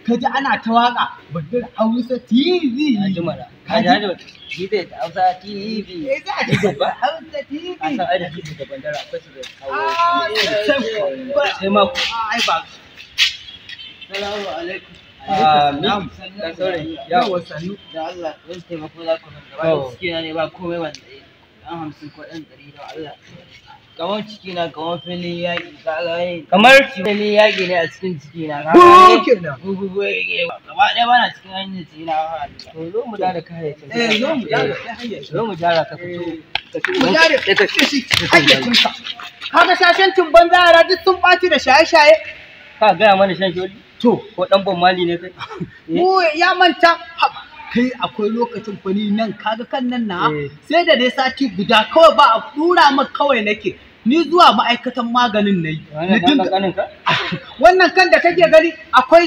ka ji ana ta waka bandar Hausa TV. Ajimala. Kaji Gide da Hausa TV. Za a ji ba Hausa TV. A san ai da Gide da bandar akwai su da Sai ma ai ba. Assalamu alaikum. Na'am. Da saurayi. Yawa sannu. Da Allah zan taimako za ku gaba ciki na ne ba komai wanda dan 50 ko dan 100 da Allah. Kamar ciki na kamar filin yaƙi kamar filin yaƙi ne a cikin ciki na gugu yake gaba ɗaya bana cikin hanyar ciki na to zo mu da kayayyacin zo mu da kayayyacin zo mu jara ka fito mu da hayyacin ka kaga shashancin banza yara duk sun ɓaci da shaye-shaye ka gaya mana shan sholi to ko ɗan ban mali ne kai mu ya manta kai akwai lokacin fani nan kaga kan nan na sai da dai sati guda kawai ba a tura maka kawai nake ni zuwa ma'aikatan maganin nayi wannan kan da kake gani akwai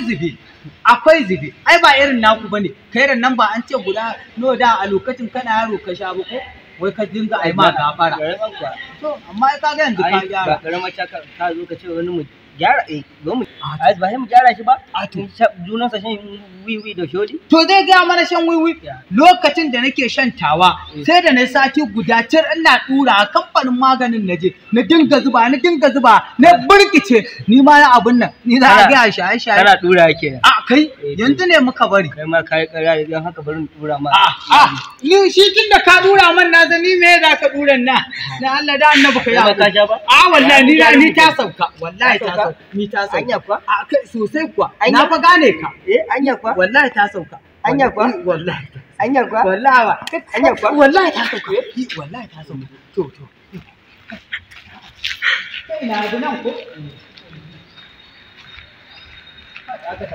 zube ai ba irin naku bane kai ran nan ba an ce guda no da a lokacin kana yaro ka sha ba ko wai ka dinga ai ma gafara to amma ai kaga yanzu ka gyara ba karamar ka zo ka ce wani mu gyara zo mu ai ba sai mu gyara shi ba a tun junan sa shan wiwi da shodi to zai ga mana shan wiwi lokacin da nake shan tawa sai da na sati guda tir ina dura a kamfanin maganin naje na dinga zuba na burkice ni ma na abun nan ni za a ga shaye kana dura yake a kai yanzu ne muka bari kai ma kai ƙarya idan haka barin dura ma ni shi tunda ka dura man na zani me za ka duran na Allah da annabi ka ya ka sha ba wallahi ni ta sauka wallahi ta sauka ni ta sauka anya kuwa a kai sosai kuwa na fa gane ka anya kuwa wallahi ta sauka anya kuwa wallahi anya kuwa wallahi ba anya kuwa wallahi ta sauka wallahi ta sauka to kai na da nan ko aka